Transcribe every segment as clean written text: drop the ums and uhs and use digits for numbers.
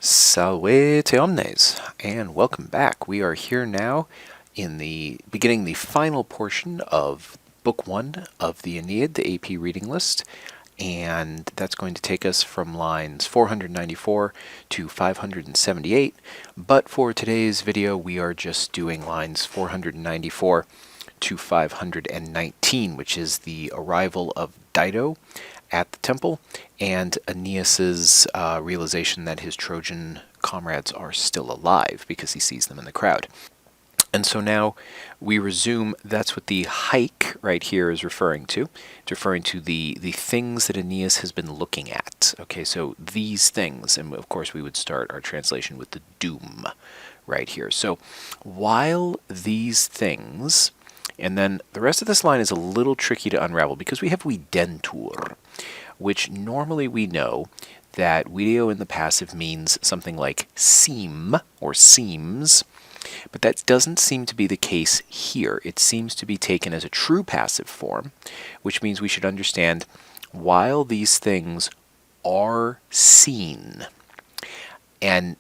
Salve omnes, and welcome back. We are here now beginning the final portion of Book 1 of the Aeneid, the AP reading list, and that's going to take us from lines 494 to 578, but for today's video we are just doing lines 494 to 519, which is the arrival of Dido at the temple and Aeneas's realization that his Trojan comrades are still alive because he sees them in the crowd. And so now we resume. That's what the hike right here is referring to. It's referring to the things that Aeneas has been looking at. Okay, so these things, and of course we would start our translation with the doom right here. So while these things, and then the rest of this line is a little tricky to unravel because we have videntur, which normally we know that video in the passive means something like seem or seems, but that doesn't seem to be the case here. It seems to be taken as a true passive form, which means we should understand while these things are seen. And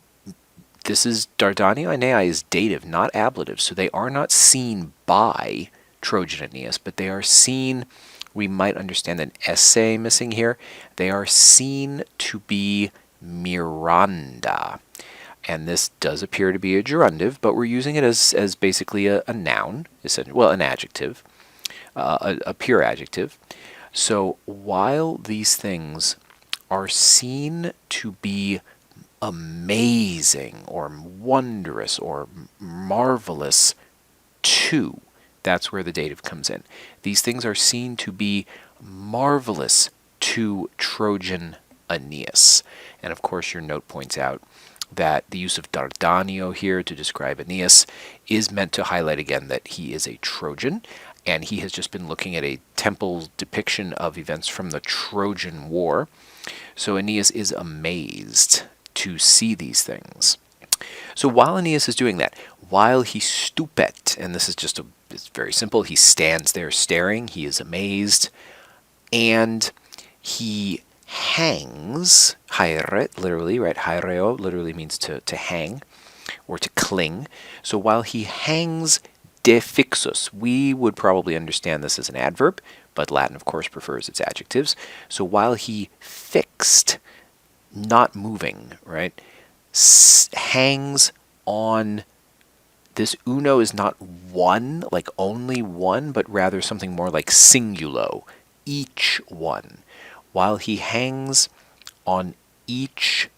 this is Dardanio Aeneai is dative, not ablative, so they are not seen by Trojan Aeneas, but they are seen. We might understand an essay missing here. They are seen to be Miranda. And this does appear to be a gerundive, but we're using it as basically a noun, well, an adjective, a pure adjective. So while these things are seen to be amazing or wondrous or marvelous to, that's where the dative comes in. These things are seen to be marvelous to Trojan Aeneas. And of course your note points out that the use of Dardanio here to describe Aeneas is meant to highlight again that he is a Trojan, and he has just been looking at a temple depiction of events from the Trojan War. So Aeneas is amazed to see these things. So while Aeneas is doing that, while he stupet, and this is just it's very simple, he stands there staring, he is amazed, and he hangs, haere, literally, right? Haereo literally means to hang or to cling. So while he hangs de fixus, we would probably understand this as an adverb, but Latin, of course, prefers its adjectives. So while he fixed, not moving, right, hangs on, this uno is not one, like only one, but rather something more like singulo, each one. While he hangs on each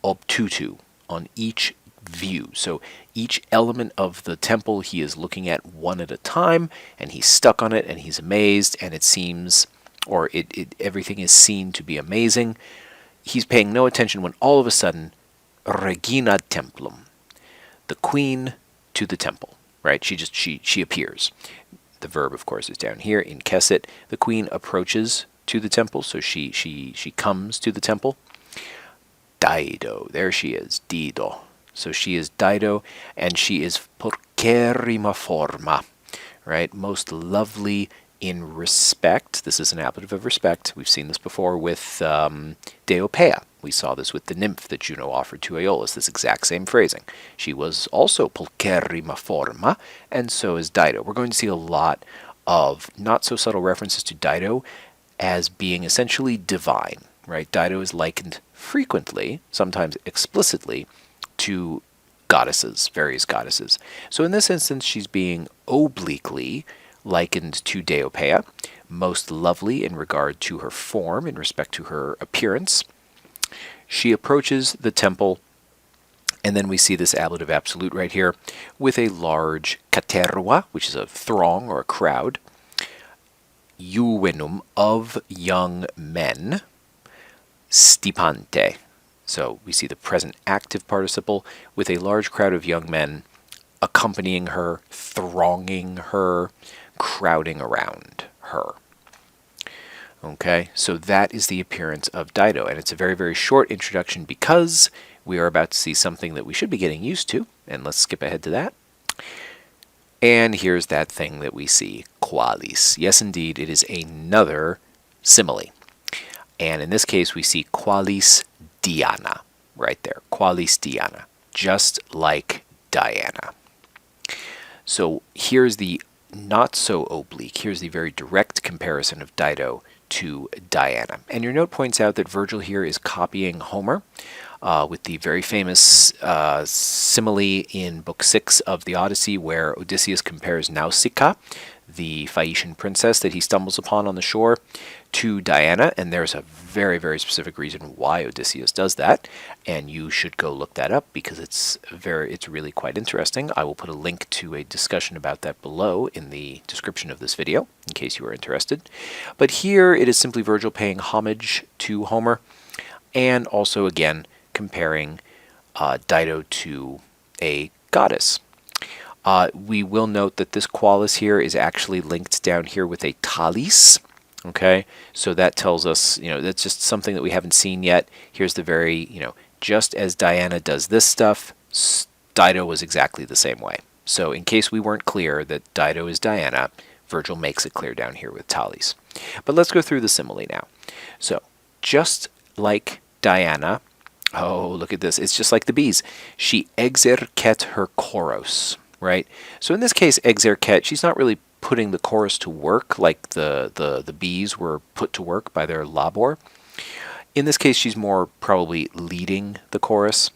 obtutu, on each view. So each element of the temple he is looking at one at a time, and he's stuck on it, and he's amazed, and it seems, or everything is seen to be amazing. He's paying no attention when all of a sudden, regina templum, the queen to the temple, right? She appears. The verb, of course, is down here, incessit. The queen approaches to the temple, so she comes to the temple. Dido, there she is, Dido. So she is Dido, and she is pulcherrima forma, right? Most lovely in respect. This is an ablative of respect. We've seen this before with Deiopeia. We saw this with the nymph that Juno offered to Aeolus, this exact same phrasing. She was also pulcherrima forma, and so is Dido. We're going to see a lot of not so subtle references to Dido as being essentially divine, right? Dido is likened frequently, sometimes explicitly, to goddesses, various goddesses. So in this instance, she's being obliquely likened to Deiopeia, most lovely in regard to her form, in respect to her appearance. She approaches the temple, and then we see this ablative absolute right here with a large caterva, which is a throng or a crowd, juvenum of young men, stipante. So we see the present active participle with a large crowd of young men accompanying her, thronging her, crowding around her. Okay, so that is the appearance of Dido, and it's a very, very short introduction because we are about to see something that we should be getting used to, and let's skip ahead to that. And here's that thing that we see, qualis. Yes, indeed, it is another simile. And in this case, we see qualis Diana, right there. Qualis Diana, just like Diana. So here's the not so oblique, here's the very direct comparison of Dido to Diana. And your note points out that Virgil here is copying Homer with the very famous simile in Book 6 of the Odyssey where Odysseus compares Nausicaa, the Phaeacian princess that he stumbles upon on the shore, to Diana, and there's a very, very specific reason why Odysseus does that, and you should go look that up because it's really quite interesting. I will put a link to a discussion about that below in the description of this video, in case you are interested. But here it is simply Virgil paying homage to Homer, and also, again, comparing Dido to a goddess. We will note that this qualis here is actually linked down here with a talis. Okay, so that tells us, that's just something that we haven't seen yet. Here's the very, just as Diana does this stuff, Dido was exactly the same way. So in case we weren't clear that Dido is Diana, Virgil makes it clear down here with talis. But let's go through the simile now. So just like Diana, oh, look at this. It's just like the bees. She exercet her choros, right? So in this case, exercet, she's not really putting the chorus to work like the bees were put to work by their labor. In this case, she's more probably leading the chorus.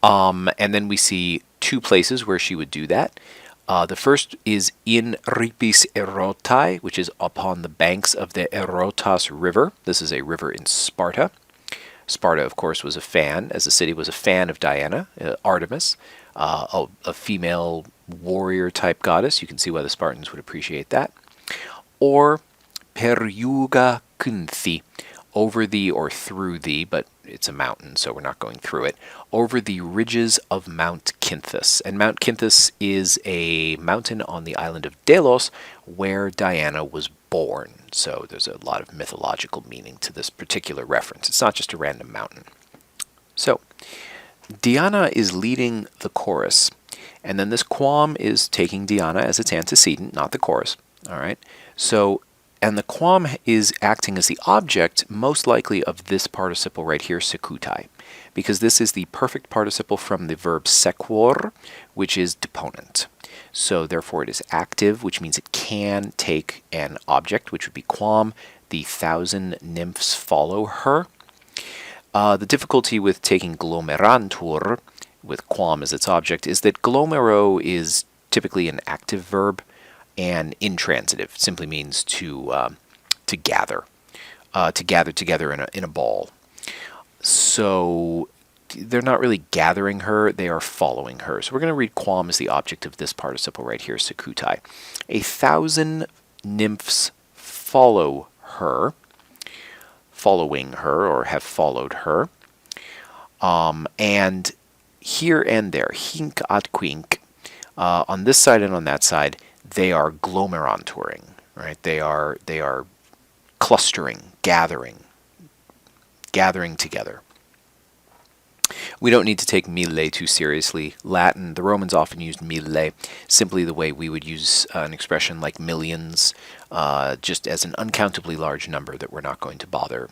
And then we see two places where she would do that. The first is in Ripis Erotai, which is upon the banks of the Erotas River. This is a river in Sparta. Sparta, of course, was a fan, as a city, was a fan of Diana, Artemis, a female warrior-type goddess. You can see why the Spartans would appreciate that. Or Periuga Kunthi, over the or through the, but it's a mountain, so we're not going through it, over the ridges of Mount Kinthus. And Mount Kinthus is a mountain on the island of Delos where Diana was born. So there's a lot of mythological meaning to this particular reference. It's not just a random mountain. So Diana is leading the chorus, and then this quam is taking Diana as its antecedent, not the chorus. All right. So, and the quam is acting as the object, most likely of this participle right here, secutai, because this is the perfect participle from the verb sequor, which is deponent. So therefore it is active, which means it can take an object, which would be quam. The 1,000 nymphs follow her. The difficulty with taking glomerantur, with quam as its object, is that glomero is typically an active verb, and intransitive simply means to gather together in a ball. So they're not really gathering her, they are following her. So we're going to read quam as the object of this participle right here, secutai. 1,000 nymphs follow her, following her, or have followed her. And here and there, hink at quink, on this side and on that side, they are glomeranturing, right? They are clustering, gathering together. We don't need to take mille too seriously. Latin, the Romans often used mille simply the way we would use an expression like millions, just as an uncountably large number that we're not going to bother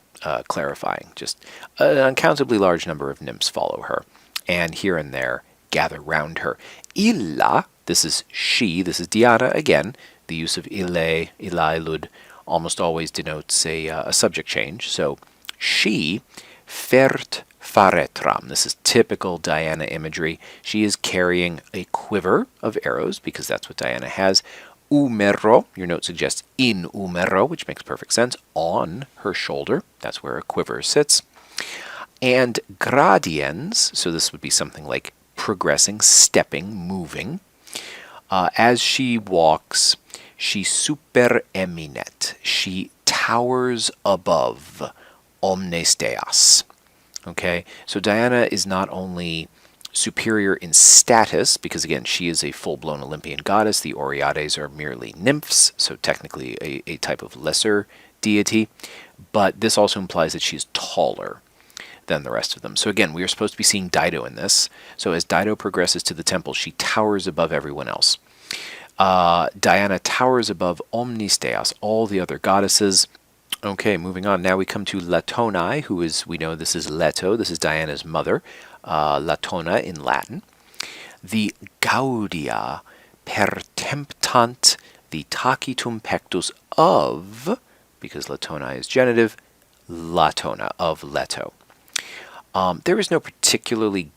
clarifying. Just an uncountably large number of nymphs follow her, and here and there gather round her. Illa, this is she, this is Diana again. The use of ille, ilailud, almost always denotes a subject change. So she, fert faretram. This is typical Diana imagery. She is carrying a quiver of arrows, because that's what Diana has. Umero, your note suggests in umero, which makes perfect sense, on her shoulder. That's where a quiver sits. And gradiens, so this would be something like progressing, stepping, moving. As she walks, she supereminet. She towers above omnes deas. Okay, so Diana is not only superior in status, because again, she is a full-blown Olympian goddess. The Oreades are merely nymphs, so technically a type of lesser deity, but this also implies that she is taller than the rest of them. So again, we are supposed to be seeing Dido in this. So as Dido progresses to the temple, she towers above everyone else. Diana towers above omnis deas, all the other goddesses. Okay, moving on. Now we come to Latona, who is, we know this is Leto, this is Diana's mother, Latona in Latin. The gaudia pertemptant the tacitum pectus of, because Latona is genitive, Latona, of Leto. There is no particularly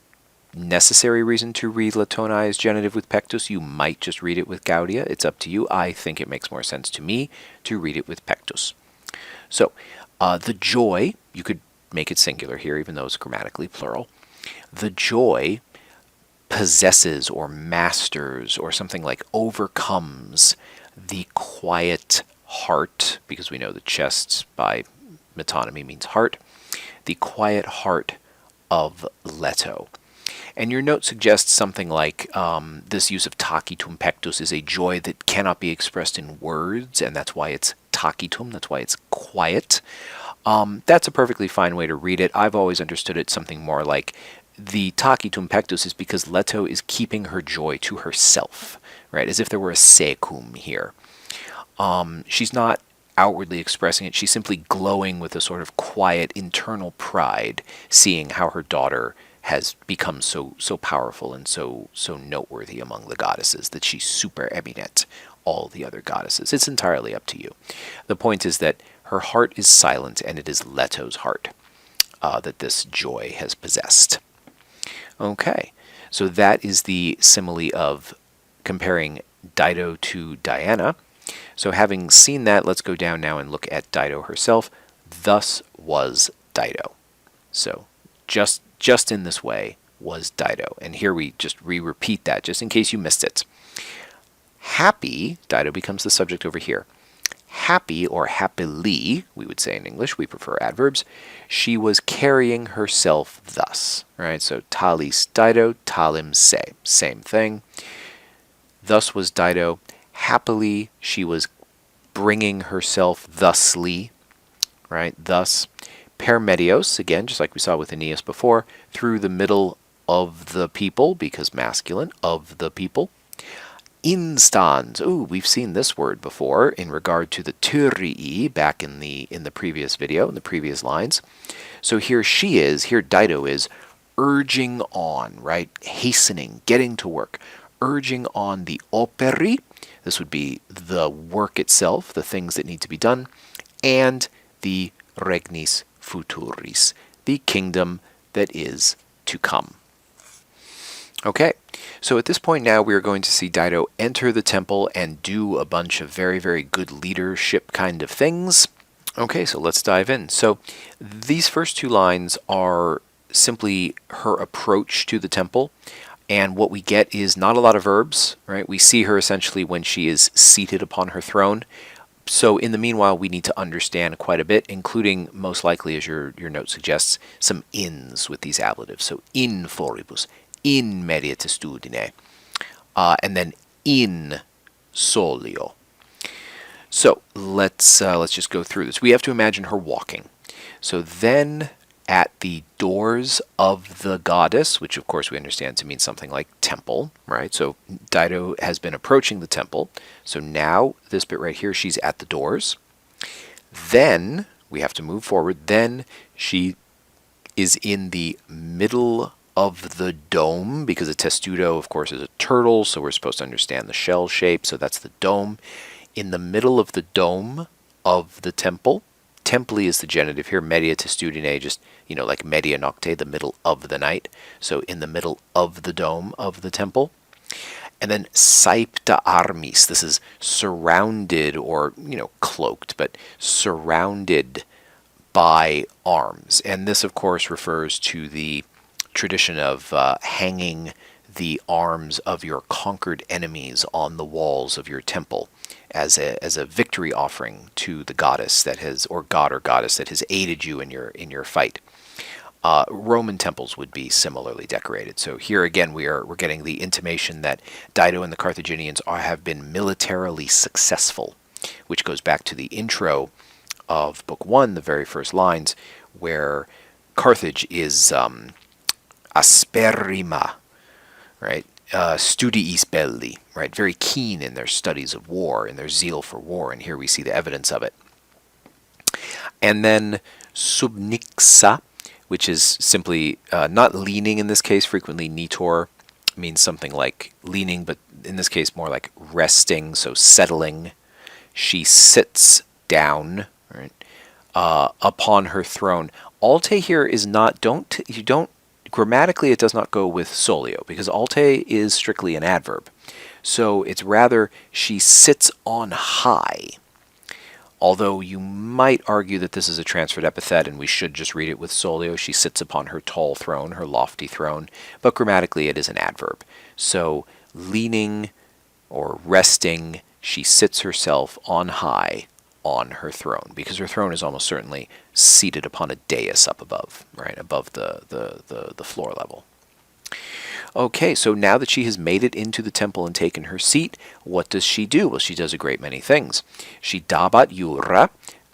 necessary reason to read Latona as genitive with pectus. You might just read it with gaudia. It's up to you. I think it makes more sense to me to read it with pectus. So, the joy, you could make it singular here, even though it's grammatically plural. The joy possesses or masters or something like overcomes the quiet heart, because we know the chest by metonymy means heart, the quiet heart of Leto. And your note suggests something like this use of tacitum pectus is a joy that cannot be expressed in words, and that's why it's tacitum, that's why it's quiet. That's a perfectly fine way to read it. I've always understood it something more like the tacitum pectus is because Leto is keeping her joy to herself, right? As if there were a secum here. She's not outwardly expressing it. She's simply glowing with a sort of quiet internal pride, seeing how her daughter has become so powerful and so noteworthy among the goddesses that she's supereminent all the other goddesses. It's entirely up to you. The point is that her heart is silent, and it is Leto's heart that this joy has possessed. Okay, so that is the simile of comparing Dido to Diana. So having seen that, let's go down now and look at Dido herself. Thus was Dido. So just in this way was Dido. And here we just repeat that just in case you missed it. Happy, Dido becomes the subject over here. Happy, or happily, we would say in English, we prefer adverbs, she was carrying herself thus, right? So talis Dido, talim se, same thing. Thus was Dido. Happily, she was bringing herself thusly, right? Thus. Per medios, again, just like we saw with Aeneas before, through the middle of the people, because masculine, of the people. Instans, ooh, we've seen this word before in regard to the thurii back in the previous video, in the previous lines. So here Dido is urging on, right? Hastening, getting to work, urging on the operi, this would be the work itself, the things that need to be done, and the regnis futuris, the kingdom that is to come. Okay, so at this point now we are going to see Dido enter the temple and do a bunch of very, very good leadership kind of things. Okay, so let's dive in. So these first two lines are simply her approach to the temple, and what we get is not a lot of verbs, right? We see her essentially when she is seated upon her throne. So in the meanwhile, we need to understand quite a bit, including, most likely, as your note suggests, some ins with these ablatives. So in foribus, in mediatestudine, and then in solio. So let's just go through this. We have to imagine her walking. So then at the doors of the goddess, which of course we understand to mean something like temple, right? So Dido has been approaching the temple. So now this bit right here, she's at the doors. Then we have to move forward. Then she is in the middle of the dome, because a testudo, of course, is a turtle, so we're supposed to understand the shell shape, so that's the dome. In the middle of the dome of the temple. Templi is the genitive here, mediatestudine, just, like media nocte, the middle of the night. So in the middle of the dome of the temple. And then saipta armis, this is surrounded, or, cloaked, but surrounded by arms. And this, of course, refers to the tradition of hanging the arms of your conquered enemies on the walls of your temple as a victory offering to the goddess that has, or god or goddess that has aided you in your fight. Roman temples would be similarly decorated. So here again we're getting the intimation that Dido and the Carthaginians have been militarily successful, which goes back to the intro of Book 1, the very first lines, where Carthage is asperrima, right? Studiis belli, right? Very keen in their studies of war and their zeal for war, and here we see the evidence of it. And then subnixa, which is simply not leaning in this case. Frequently nitor means something like leaning, but in this case more like resting, so settling. She sits down, right, upon her throne. Alte here is not, grammatically it does not go with solio, because alte is strictly an adverb. So it's rather, she sits on high. Although you might argue that this is a transferred epithet and we should just read it with solio. She sits upon her tall throne, her lofty throne, but grammatically it is an adverb. So leaning or resting, she sits herself on high on her throne, because her throne is almost certainly seated upon a dais up above, right, above the floor level. Okay, so now that she has made it into the temple and taken her seat, what does she do? Well, she does a great many things. She dabat jura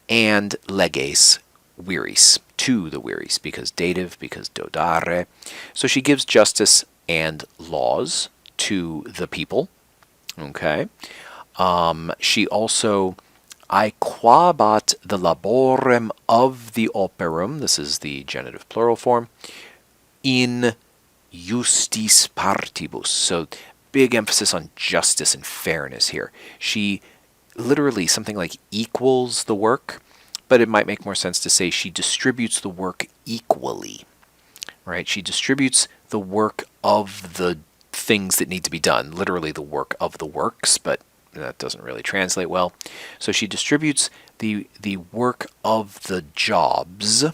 and leges viris, to the viris, because dative, because dodare. So she gives justice and laws to the people. Okay. She also aequabat the laborem of the operum, this is the genitive plural form, in justis partibus. So big emphasis on justice and fairness here. She literally something like equals the work, but it might make more sense to say she distributes the work equally, right? She distributes the work of the things that need to be done, literally the work of the works, but that doesn't really translate well. So she distributes the work of the jobs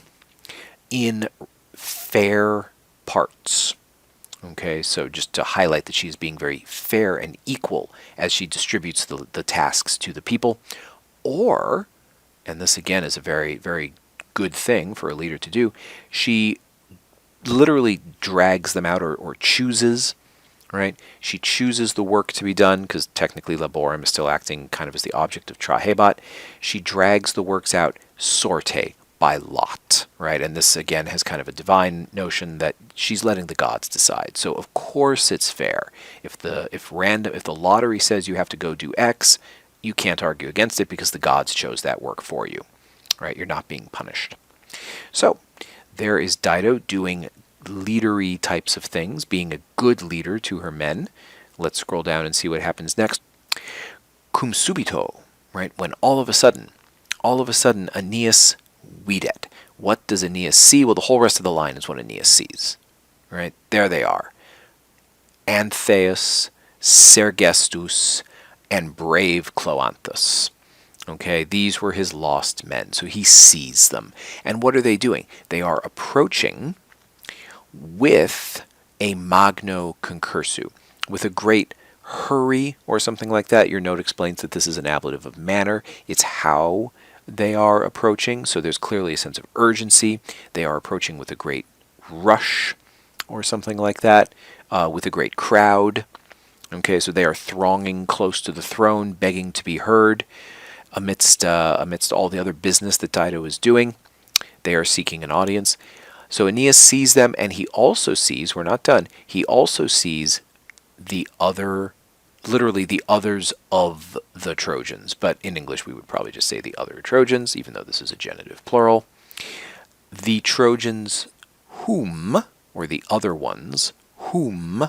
in fair parts. Okay, so just to highlight that she's being very fair and equal as she distributes the tasks to the people. Or, and this again is a very, very good thing for a leader to do, she literally drags them out or chooses, right? She chooses the work to be done, because technically laborem is still acting kind of as the object of trahebat. She drags the works out sorte, by lot, right? And this again has kind of a divine notion that she's letting the gods decide. So of course it's fair. If the lottery says you have to go do X, you can't argue against it because the gods chose that work for you, right? You're not being punished. So there is Dido doing leadery types of things, being a good leader to her men. Let's scroll down and see what happens next. Cum subito, right? When all of a sudden, Aeneas videt. What does Aeneas see? Well, the whole rest of the line is what Aeneas sees, right? There they are. Antheus, Sergestus, and brave Cloanthus. Okay, these were his lost men, so he sees them. And what are they doing? They are approaching with a magno concursu, with a great hurry or something like that. Your note explains that this is an ablative of manner. It's how they are approaching, so there's clearly a sense of urgency. They are approaching with a great rush or something like that, with a great crowd. Okay, so they are thronging close to the throne, begging to be heard amidst all the other business that Dido is doing. They are seeking an audience. So Aeneas sees them, and he also sees, we're not done, he also sees the other, literally the others of the Trojans. But in English we would probably just say the other Trojans, even though this is a genitive plural. The Trojans whom, or the other ones, whom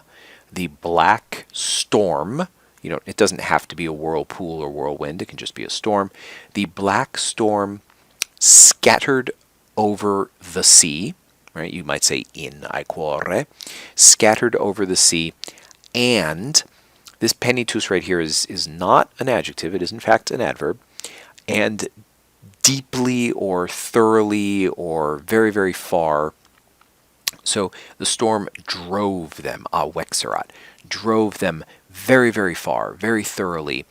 the black storm, it doesn't have to be a whirlpool or whirlwind, it can just be a storm. The black storm scattered over the sea, right? You might say in aequore, scattered over the sea, and this penitus right here is not an adjective, it is in fact an adverb, and deeply or thoroughly or very, very far. So the storm drove them, awexerat, drove them very, very far, very thoroughly.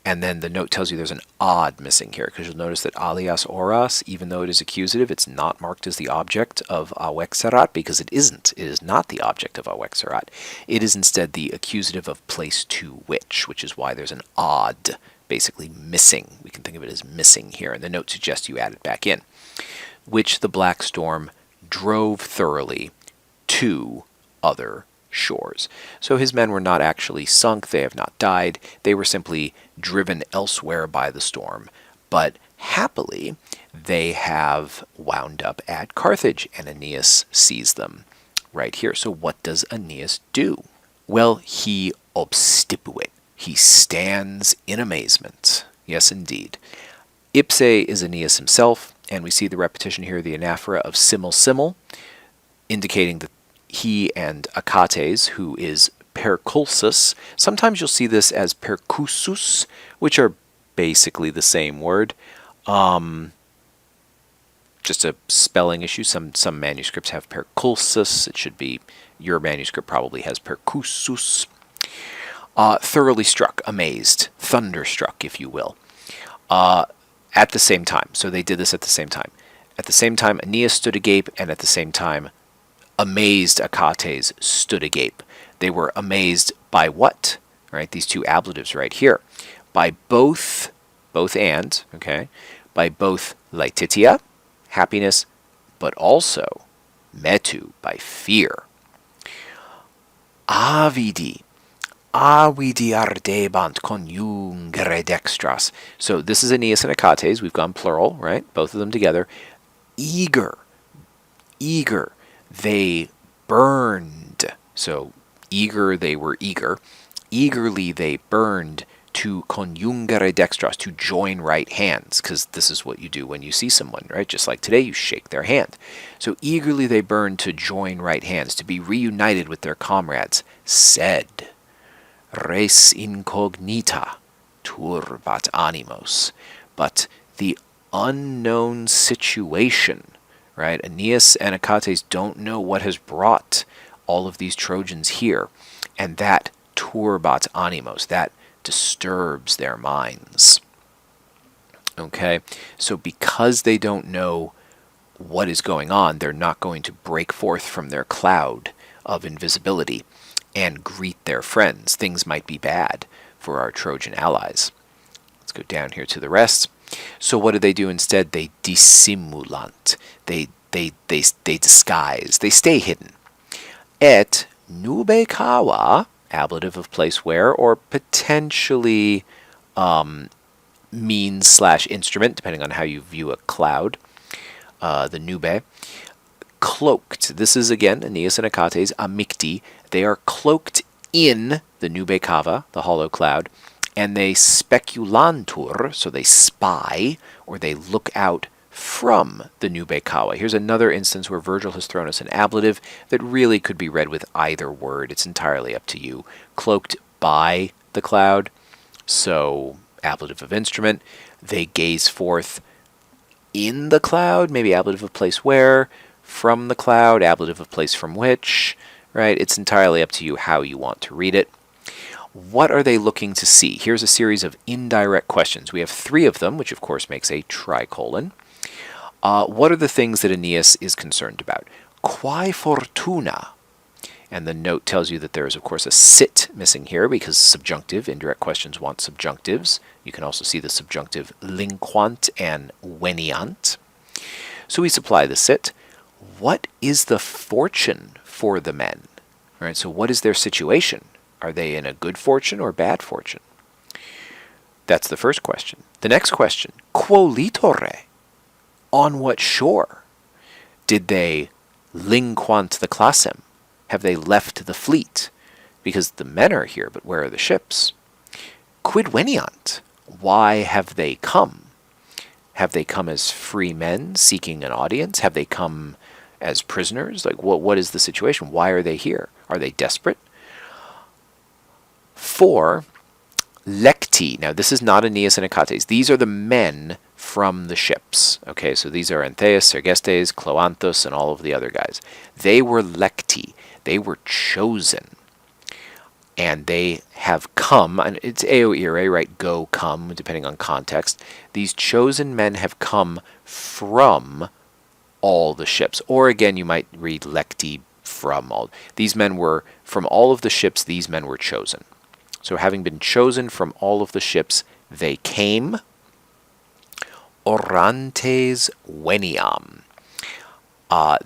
And then the note tells you there's an odd missing here, because you'll notice that alias oras, even though it is accusative, it's not marked as the object of awexerat, because it isn't. It is not the object of awexerat. It is instead the accusative of place to which is why there's an odd, basically missing. We can think of it as missing here, and the note suggests you add it back in. Which the black storm drove thoroughly to other shores. So his men were not actually sunk, they have not died, they were simply driven elsewhere by the storm, but Happily, they have wound up at Carthage, and Aeneas sees them right here. So what does Aeneas do? Well, he obstipuit. He stands in amazement. Yes, indeed. Ipse is Aeneas himself, and we see the repetition here of the anaphora of simul simul, indicating that he and Achates, who is perculsus, sometimes you'll see this as percussus, which are basically the same word. Just a spelling issue. Some manuscripts have perculsus. It should be, your manuscript probably has percussus. Thoroughly struck, amazed, thunderstruck, if you will, at the same time. So they did this at the same time. At the same time, Aeneas stood agape, and at the same time, amazed Achates stood agape. They were amazed by what? Right, these two ablatives right here. By both and, okay, by both laetitia, happiness, but also metu, by fear. Avidi ardebant coniungere dextras. So this is Aeneas and Achates. We've gone plural, right? Both of them together. Eager. They burned. So eager, they were eager. Eagerly they burned to coniungere dextras, to join right hands, because this is what you do when you see someone, right? Just like today, you shake their hand. So eagerly they burned to join right hands, to be reunited with their comrades. Sed res incognita turbat animos. But the unknown situation, right? Aeneas and Achates don't know what has brought all of these Trojans here, and that turbat animos, that disturbs their minds. Okay, so because they don't know what is going on, they're not going to break forth from their cloud of invisibility and greet their friends. Things might be bad for our Trojan allies. Let's go down here to the rest. So what do they do instead? They dissimulant. They disguise. They stay hidden. Et nube cava, ablative of place where, or potentially means/instrument, depending on how you view a cloud, the nube. Cloaked. This is, again, Aeneas and Achates, amicti. They are cloaked in the nube cava, the hollow cloud, and they speculantur, so they spy, or they look out from the nube cava. Here's another instance where Virgil has thrown us an ablative that really could be read with either word. It's entirely up to you. Cloaked by the cloud, so ablative of instrument. They gaze forth in the cloud, maybe ablative of place where, from the cloud, ablative of place from which, right? It's entirely up to you how you want to read it. What are they looking to see? Here's a series of indirect questions. We have 3 of them, which of course makes a tricolon. What are the things that Aeneas is concerned about? Quae fortuna? And the note tells you that there is, of course, a sit missing here because subjunctive, indirect questions want subjunctives. You can also see the subjunctive linquant and veniant. So we supply the sit. What is the fortune for the men? All right, so what is their situation? Are they in a good fortune or bad fortune? That's the first question. The next question, quo litore? On what shore? Did they linquant the classem? Have they left the fleet? Because the men are here, but where are the ships? Quid veniant? Why have they come? Have they come as free men seeking an audience? Have they come as prisoners? Like, what is the situation? Why are they here? Are they desperate? 4, lecti. Now, this is not Aeneas and Achates. These are the men from the ships. Okay, so these are Antheus, Sergestes, Cloanthus, and all of the other guys. They were lecti. They were chosen. And they have come, and it's eo ire, right? Go, come, depending on context. These chosen men have come from all the ships. Or again, you might read lecti from all. These men were, from all of the ships, these men were chosen. So having been chosen from all of the ships, they came. Orantes veniam.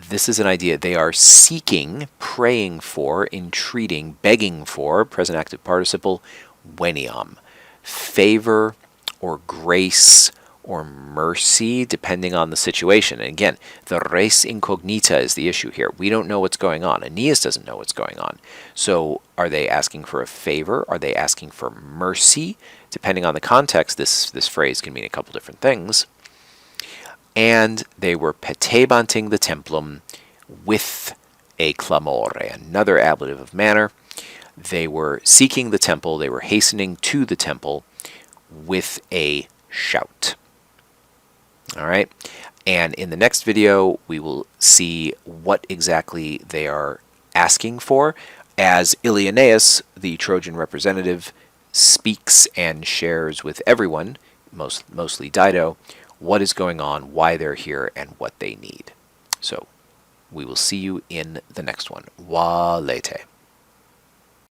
This is an idea. They are seeking, praying for, entreating, begging for, present active participle, veniam. Favor or grace or mercy, depending on the situation. And again, the res incognita is the issue here. We don't know what's going on. Aeneas doesn't know what's going on. So are they asking for a favor? Are they asking for mercy? Depending on the context, this phrase can mean a couple different things. And they were petebanting the templum with a clamore, another ablative of manner. They were seeking the temple, they were hastening to the temple with a shout. All right, and in the next video, we will see what exactly they are asking for as Ilioneus, the Trojan representative, speaks and shares with everyone, mostly Dido, what is going on, why they're here, and what they need. So we will see you in the next one. Walete.